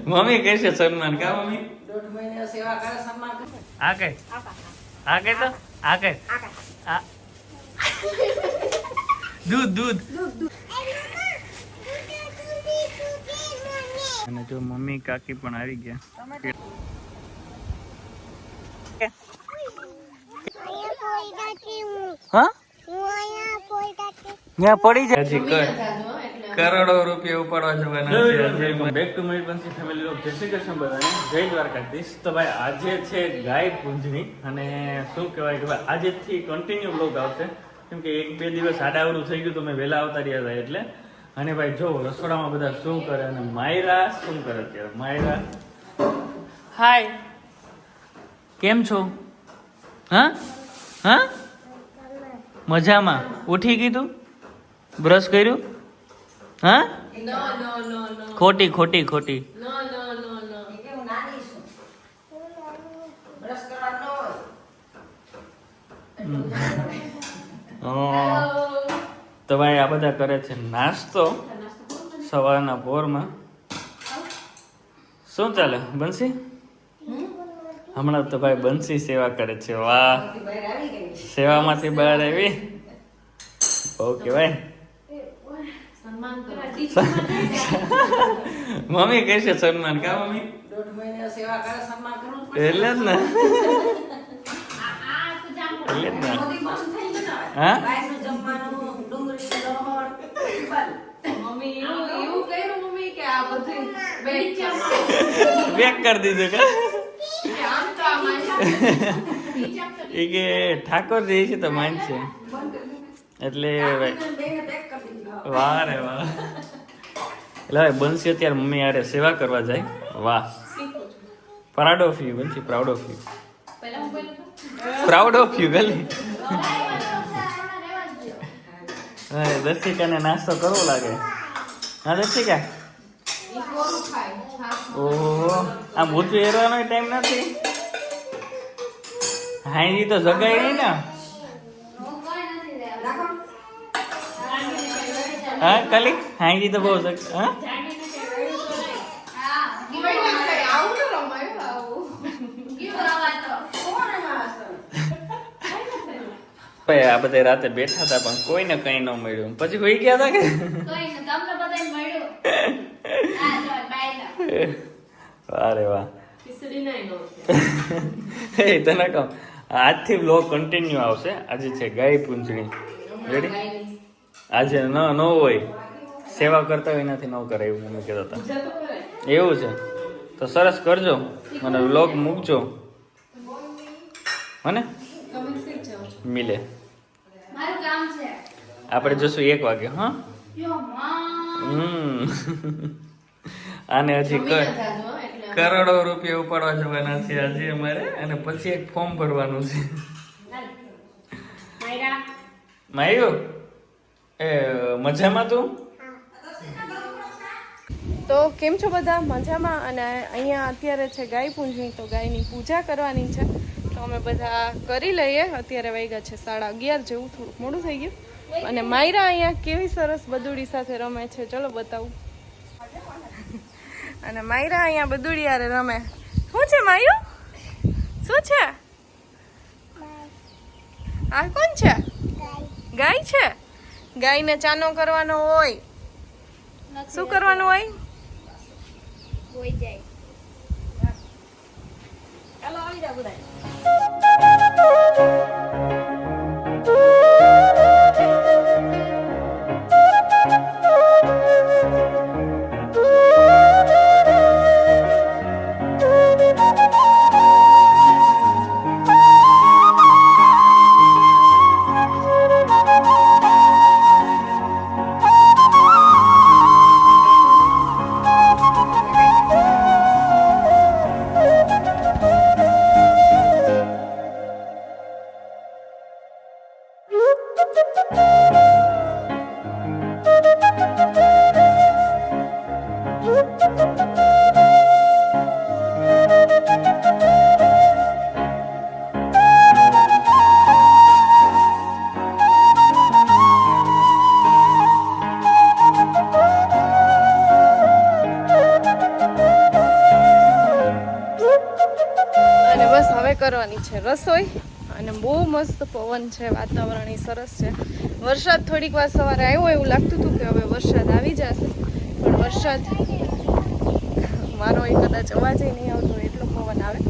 Mummy કહેશે સન્માન કા મમ્મી 1.5 મહિને સેવા કરે સન્માન કરે આ કઈ આ કઈ તો આ કઈ આ દૂધ અને જો મમ્મી કાકી પણ આવી ગયા હા ત્યાં પડી જાય હજી કરોડો રૂપિયા ઉપાડવા જવાના છે back to my Bansi family લોક જય શ્રી કૃષ્ણ બધાને જય દ્વારકાધીશ તો ભાઈ આજે છે ગાય પૂંજની અને શું કહેવાય કે ભાઈ આજેથી કન્ટિન્યુ બ્લોગ આવશે કેમ કે 1-2 દિવસ આડાવડું થઈ ગયું તો મેં વહેલા આવતા રહ્યા હતા એટલે અને ભાઈ જો રસોડામાં બધા શું કરે અને માયરા શું કરે અત્યારે માયરા હાય કેમ છો હા હા મજામાં ઉઠી કીધું બ્રશ કર્યું હા ખોટી ખોટી ખોટી તો ભાઈ આ બધા કરે છે નાસ્તો સવારના પોરમાં શું ચાલે બંસી હમણાં તો ભાઈ બંસી સેવા કરે છે વાહ સેવામાંથી બહાર આવી બહુ કેવાય મમ્મી કહેશે સન્માન કા મમ્મી 1.5 મહિને સેવા કરે સન્માન કરવું એટલે જ ને એટલે જ ને હા ગાયનું જમવાનું ડુંગળી લહણ મમ્મી એવું કર્યું મમ્મી કે આ બધું બેક કરી દીધું કા એ કે ઠાકોરજી છે તો માન છે એટલે વાહ રે વાહ એટલે હવે બંસી અત્યારે મમ્મી યારે સેવા કરવા જાય વાહ proud of you Bansi proud of you proud of you ગલી હા દર્શિકાને નાસ્તો કરવો લાગે હા દર્શિકા ઓહો આ ભૂતું એરવાનો ટાઈમ નથી હાઈજી તો જગાઈ નહીં ને હા કલી હાઈજી તો બહુ હા ભાઈ આ બધા રાતે બેઠા હતા પણ કોઈને કઈ ન મળ્યું પછી કોઈ ગયા હતા કે અરે વાહ તને કહું આજથી બ્લોગ કન્ટિન્યુ આવશે આજે છે ગાય પૂંજણી રેડી આજે ન હોય સેવા કરતા હોય એનાથી ન કરે એવું મમ્મી કહેતા હતા એવું છે તો સરસ કરજો મને બ્લોગ મૂકજો મને મિલે આપણે જશું 1 વાગે હા આને હજી કરોડો રૂપિયા ઉપાડવા જવાના છે આજે અમારે અને પછી એક ફોર્મ ભરવાનું છે માયુ એ મજામાં તું તો કેમ છો બધા મજામાં અને અહીંયા અત્યારે છે ગાય પૂંજણી તો ગાયની પૂજા કરવાની છે તો અમે બધા કરી લઈએ અત્યારે વાગ્યા છે 11:30 જેવું થોડુંક મોડું થઈ ગયું અને માયરા અહીંયા કેવી સરસ બદુડી સાથે રમે છે ચલો બતાવું અને માયરા અહીંયા બદુડી યારે રમે શું છે માયુ શું છે આ કોણ છે ગાય છે ગાયને ચાનો કરવાનો હોય શું કરવાનું હોય કોઈ જાય ચાલો આવી જાવ બધા એન્જોય કરવાની છે રસોઈ. અને બહુ મસ્ત પવન છે, વાતાવરણ એ સરસ છે. વરસાદ થોડીક વાર સવારે આવ્યો એવું લાગતું હતું કે હવે વરસાદ આવી જશે, પણ વરસાદ મારો એ કદાચ અવાજ નહીં આવતો એટલો પવન આવે.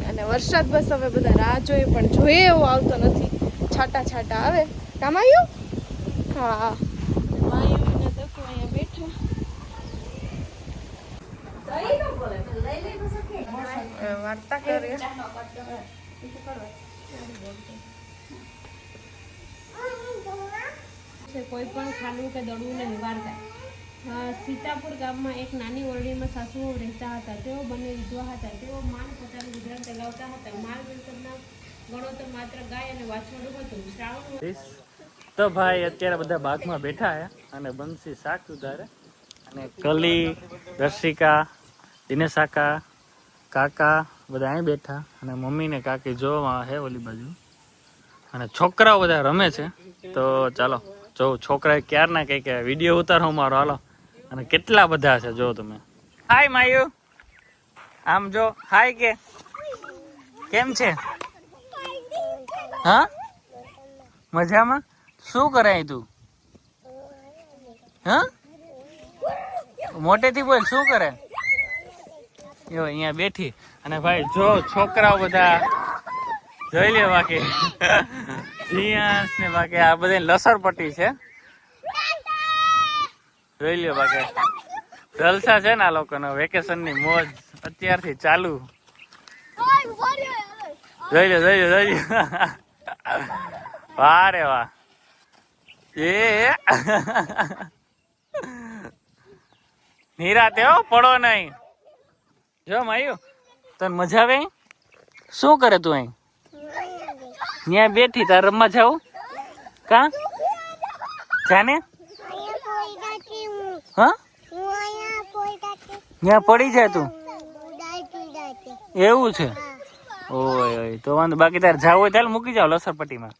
અને વરસાદ બસ હવે બધા રાહ જોઈએ પણ જોઈએ એવો આવતો નથી, છાંટા છાંટા આવે. કામ આવ્યું? હા, માયુને દકુ અહીંયા બેઠા. વાર્તા કરીએ. કોઈ પણ ખાનું કે દડવું નહીં વાર્તા. સીતાપુર ગામમાં એક નાની ઓરડીમાં સાસુઓ રહેતા હતા. તેઓ બંને વિધવા હતા. તેઓ માન પોતાનું ગુજરાન ચલાવતા હતા. માલ મિલકતના ગણો તો માત્ર ગાય અને વાછરડું હતું. શ્રાવણ તો ભાઈ અત્યારે બધા બાગમાં બેઠા છે અને બંસી શાક સુધારે અને કલી, દર્શિકા, દિનેશાકા, કાકા બધા અહીં બેઠા અને મમ્મી ને કાકી જોવા હે ઓલી બાજુ અને છોકરાઓ બધા રમે છે. તો ચાલો જો છોકરા ક્યારના કઈ વિડીયો ઉતારો મારો, હાલો. અને કેટલા બધા છે જો તમે. હાય માયુ, આમ જો હાય કે કેમ છે? હા, મજામાં? શું કરાય તું? હા, મોટેથી બોલ, શું કરે? જો અહીંયા બેઠી અને ભાઈ જો છોકરાઓ બધા જોઈ લે. બાકી જીયાસ ને બાકી આ બધા લસરપટ્ટી છે, જોઈ લ્યો. બાકી જલસા છે ને આ લોકોનો, વેકેશન ની મોજ અત્યારથી ચાલુ. જોઈ લો જોઈ લો જોઈ લો. વાહ રે વાહ. એ નિરાતે હો, પડો નહીં. જો માયું તને મજા આવે? શું કરે તું અહીં? ત્યાં બેઠી, તાર રમવા જાવ? કા જાને? હા, ત્યાં પડી જાય તું? એવું છે? ઓય ઓય, તો વાંધો. બાકી તારે જાવ હોય ત્યારે મૂકી જાવ લસરપટ્ટીમાં,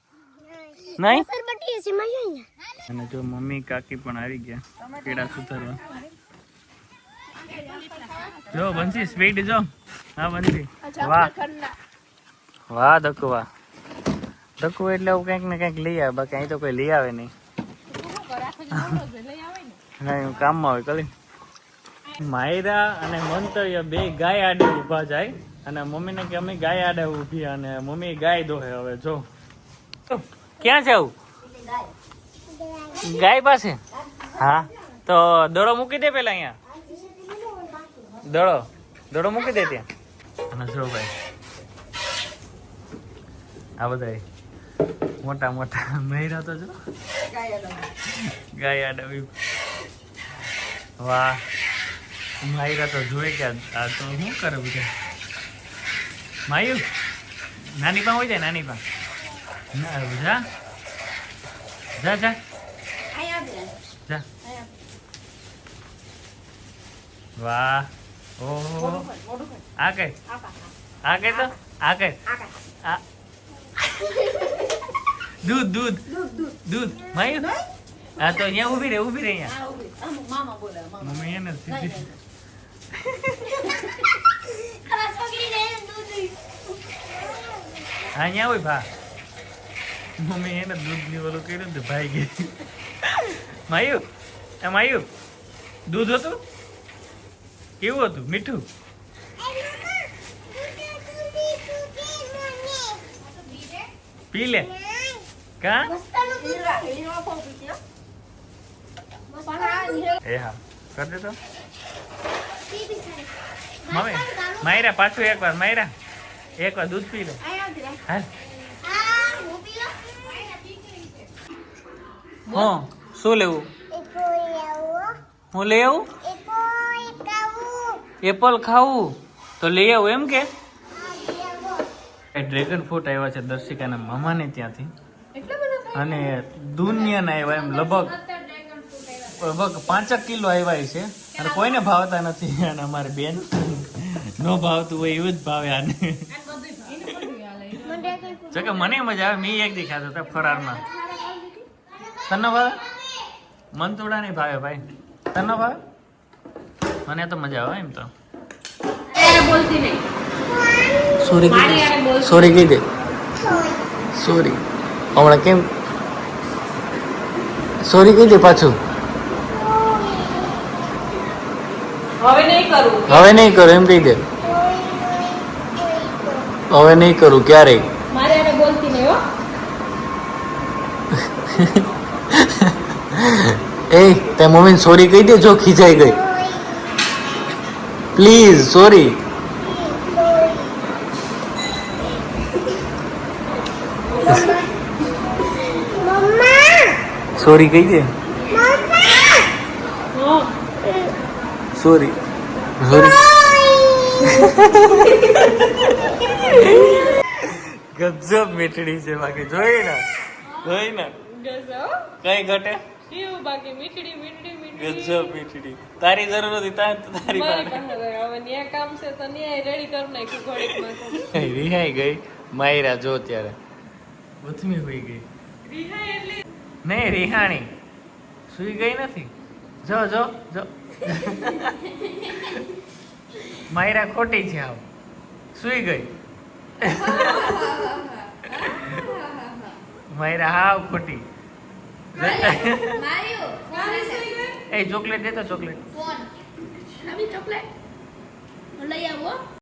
નહીં? અને જો મમ્મી કાકી પણ આવી ગયા કેળા સુધારવા. જો બંસી સ્પીડ જો. હા બંસી, વાહ વાહ દકુ, વાહ દકુ. એટલે હું કંઈક ને કંઈક લઈ આવે, બાકી અહીં તો કોઈ લઈ આવે નહીં. નહીં, કામમાં હોય કલી. માયરા અને મંતવ્ય બે ગાય આડે ઊભા જાય અને મમ્મીને કે અમે ગાય આડે ઊભી, અને મમ્મી ગાય દોહે. હવે જો ક્યાં જાવ? ગાય પાસે? હા, તો દડો મૂકી દે પેલા અહીંયા. દડો મૂકી દે ત્યાં. અને જો ભાઈ આ બધા મોટા મોટા મહિરા તો જો ગાય આડવી. વાહ, માયરા તો જોઈ કે આ તો શું કરે બધા. માયુ નાની પા હોય જાય, નાની પા જા જા જા જા. વાહ, ઓહો, આ કઈ આ કઈ તો આ કઈ આ દૂધ દૂધ દૂધ. માયુ હા, તો અહીંયા ઊભી રહે અહીંયા. મમ્મી એને સીધી અહીંયા હોય ભા. મમ્મી એને દૂધ ની ઓલું કર્યું ને ભાઈ ગઈ. માયુ માયુ દૂધ હતું? કેવું હતું? મીઠું? પી લે. કા એ હા કર દે તો. મમ્મી માયરા પાછું એકવાર, માયરા એકવાર દૂધ પી લે. હાલ. હા, શું લેવું? હું લઈ આવું? એપલ ખાવું તો લઈ આવું એમ કે? ડ્રેગન ફ્રૂટ આવ્યા છે દર્શિકાના મામાને ત્યાંથી, અને દુનિયાના આવ્યા એમ લગભગ 5 કિલો આવ્યા છે, અને કોઈને ભાવતા નથી. અને અમારે બેન ન ભાવતું હોય એવું જ ભાવે આને. જો કે મને મજા આવે, મેં એક દી ખાધો હતા ફરારમાં. તને ભાવે? મન થોડા નહીં ભાવે ભાઈ, તને ભાવે? મને તો મજા આવે એમ તો. બોલતી નહીં. સોરી મારી યારે બોલ. સોરી કહી દે સોરી હમણાં કેમ સોરી કહી દે પાછું હવે નહીં કરું હવે નહીં કરું એમ કહી દે હવે નહીં કરું ક્યારેય મારી યારે બોલતી નહીં હો. એ તે મમ્મીને સોરી કહી દે જો ખીજાઈ ગઈ પ્લીઝ સોરી સોરી કહી દે સોરી સોરી ગજબ મીઠડી છે બાકી જોઈ ને કઈ ઘટે કેવું બાકી મીઠડી મીઠડી મીઠડી ગજબ મીઠડી તારી જરૂર હતી તારી મારી પાસે પાસે હવે ન્યા કામ છે તો ન્યા રેડી કરી નાખ્યું ઘડીકમાં તો. રિહાઈ ગઈ માયરા જો ત્યારે ઉથમી હોઈ ગઈ રિહાઈ એટલે નહીં રિહાણી સુઈ ગઈ નથી જો જો જો માયરા ખોટી છે આવ સુઈ ગઈ માયરા હાવ ખોટી એ ચોકલેટ દે તો ચોકલેટ ફોન આવી ચોકલેટ લઈ આવો.